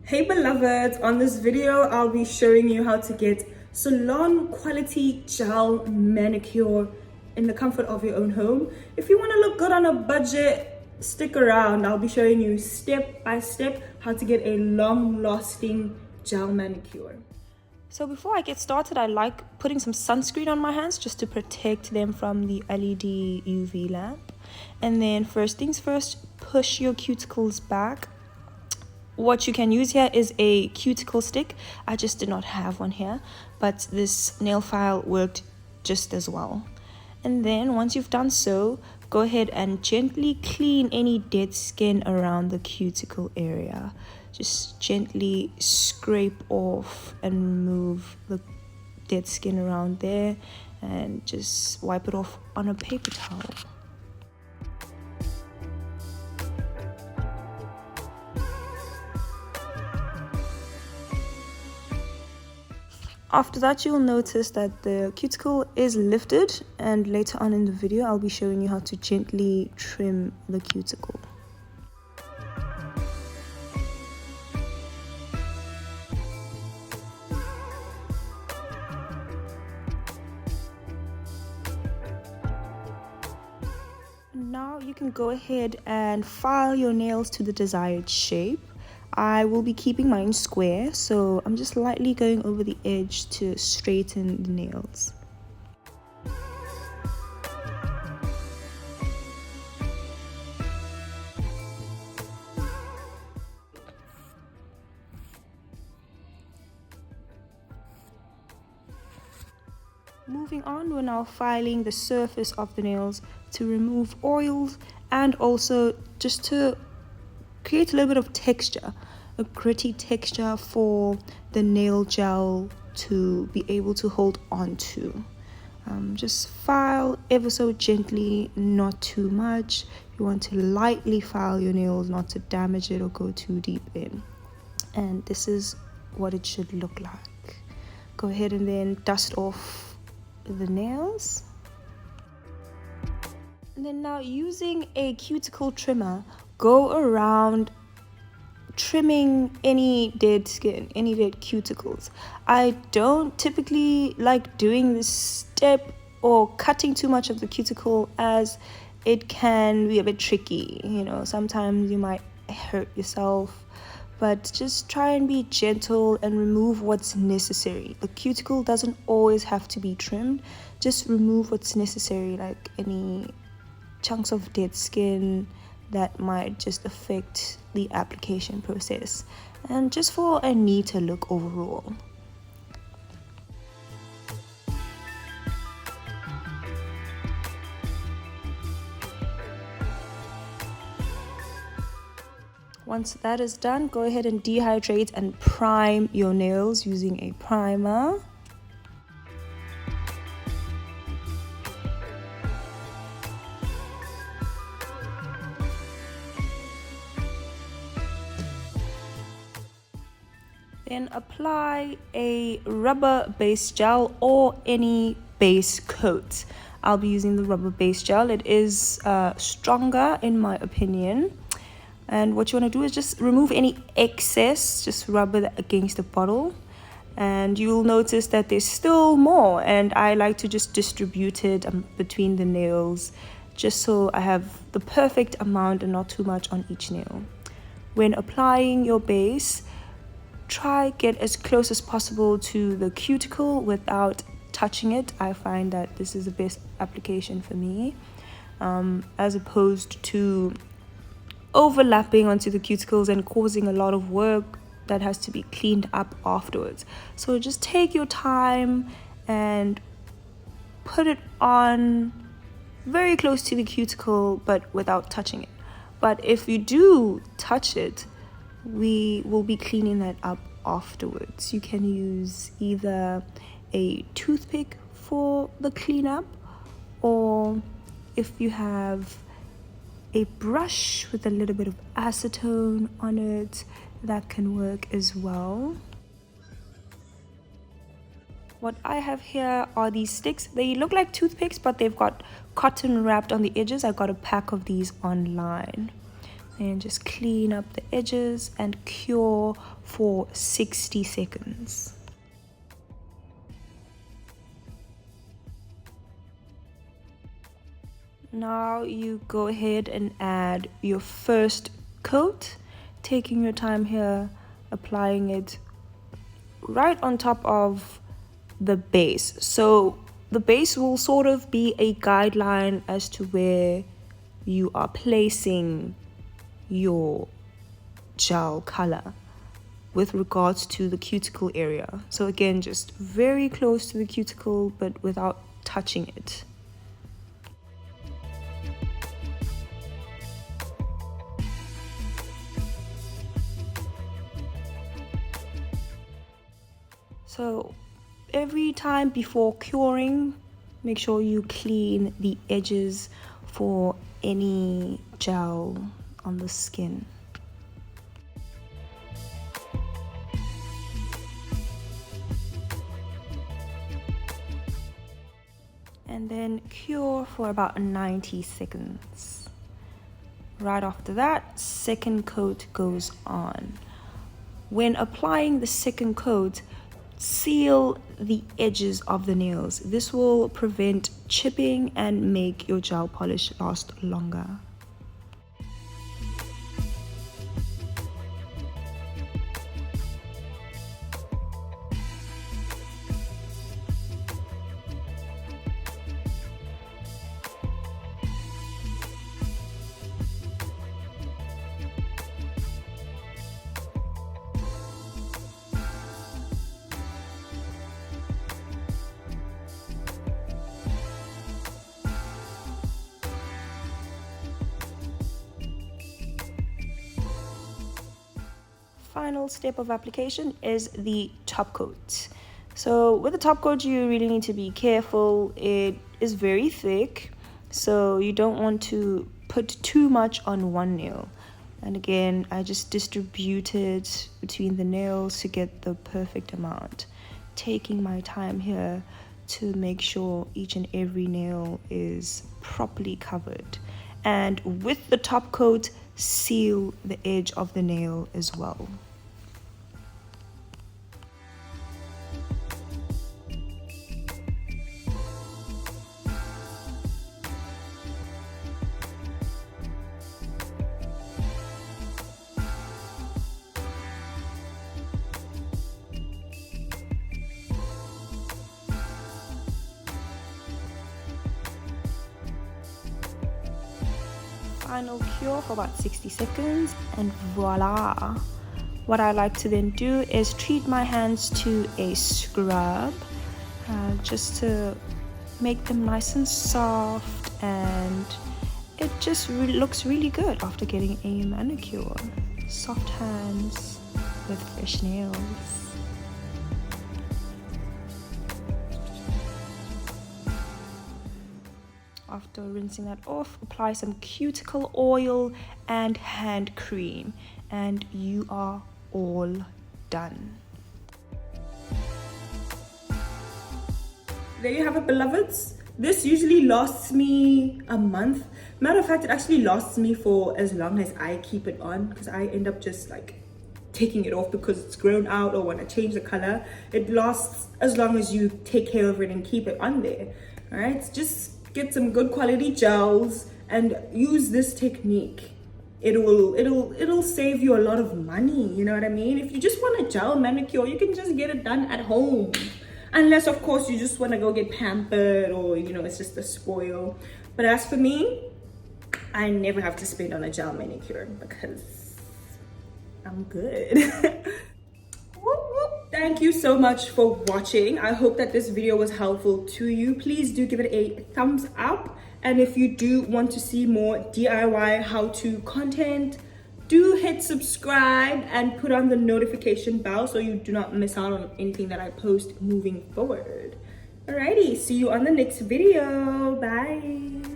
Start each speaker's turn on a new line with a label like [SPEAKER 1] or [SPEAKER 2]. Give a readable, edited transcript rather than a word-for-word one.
[SPEAKER 1] Hey beloveds, on this video I'll be showing you how to get salon quality gel manicure in the comfort of your own home. If you want to look good on a budget, stick around. I'll be showing you step by step how to get a long-lasting gel manicure. So before I get started, I like putting some sunscreen on my hands just to protect them from the LED UV lamp. And then first things first, push your cuticles back. What you can use here is a cuticle stick. I just did not have one here, but this nail file worked just as well. And then once you've done so, go ahead and gently clean any dead skin around the cuticle area. Just gently scrape off and remove the dead skin around there and just wipe it off on a paper towel. After that, you'll notice that the cuticle is lifted, and later on in the video I'll be showing you how to gently trim the cuticle. Now you can go ahead and file your nails to the desired shape. I will be keeping mine square, so I'm just lightly going over the edge to straighten the nails. Moving on, we're now filing the surface of the nails to remove oils and also just to create a little bit of texture, a gritty texture for the nail gel to be able to hold on to. Just file ever so gently, not too much. You want to lightly file your nails, not to damage it or go too deep in. And this is what it should look like. Go ahead and then dust off the nails. And then now, using a cuticle trimmer, go around trimming any dead skin, any dead cuticles. I don't typically like doing this step or cutting too much of the cuticle, as it can be a bit tricky. Sometimes you might hurt yourself, but just try and be gentle and remove what's necessary. The cuticle doesn't always have to be trimmed. Just remove what's necessary, like any chunks of dead skin that might just affect the application process, and just for a neater look overall. Once that is done, go ahead and dehydrate and prime your nails using a primer. Then apply a rubber base gel or any base coat. I'll be using the rubber base gel. It is stronger in my opinion. And what you want to do is just remove any excess, just rub it against the bottle. And you'll notice that there's still more, and I like to just distribute it between the nails, just so I have the perfect amount and not too much on each nail. When applying your base, try get as close as possible to the cuticle without touching it. I find that this is the best application for me, as opposed to overlapping onto the cuticles and causing a lot of work that has to be cleaned up afterwards. So just take your time and put it on very close to the cuticle, but without touching it. But if you do touch it, we will be cleaning that up afterwards. You can use either a toothpick for the cleanup, or if you have a brush with a little bit of acetone on it, that can work as well. What I have here are these sticks. They look like toothpicks, but they've got cotton wrapped on the edges. I got a pack of these online. and just clean up the edges and cure for 60 seconds. Now you go ahead and add your first coat, taking your time here, applying it right on top of the base. So the base will sort of be a guideline as to where you are placing your gel color with regards to the cuticle area. So again, just very close to the cuticle but without touching it. So every time before curing, make sure you clean the edges for any gel on the skin. And then cure for about 90 seconds. Right after that, second coat goes on. When applying the second coat, seal the edges of the nails. This will prevent chipping and make your gel polish last longer. Final step of application is the top coat. So with the top coat, you really need to be careful. It is very thick, so you don't want to put too much on one nail. And again, I just distributed between the nails to get the perfect amount, taking my time here to make sure each and every nail is properly covered. And with the top coat, seal the edge of the nail as well. Final cure for about 60 seconds, and voila. What I like to then do is treat my hands to a scrub, just to make them nice and soft, and it just looks really good after getting a manicure. Soft hands with fresh nails. After rinsing that off, apply some cuticle oil and hand cream, and you are all done.
[SPEAKER 2] There you have it, beloveds. This usually lasts me a month. Matter of fact, it actually lasts me for as long as I keep it on, because I end up just like taking it off because it's grown out or want to change the color. It lasts as long as you take care of it and keep it on there. All right, just get some good quality gels and use this technique. It'll save you a lot of money, you know what I mean? If you just want a gel manicure, you can just get it done at home. Unless of course you just want to go get pampered, or you know, it's just a spoil. But as for me, I never have to spend on a gel manicure because I'm good. Thank you so much for watching. I hope that this video was helpful to you. Please do give it a thumbs up. And if you do want to see more DIY how-to content, do hit subscribe and put on the notification bell so you do not miss out on anything that I post moving forward. Alrighty, see you on the next video. Bye.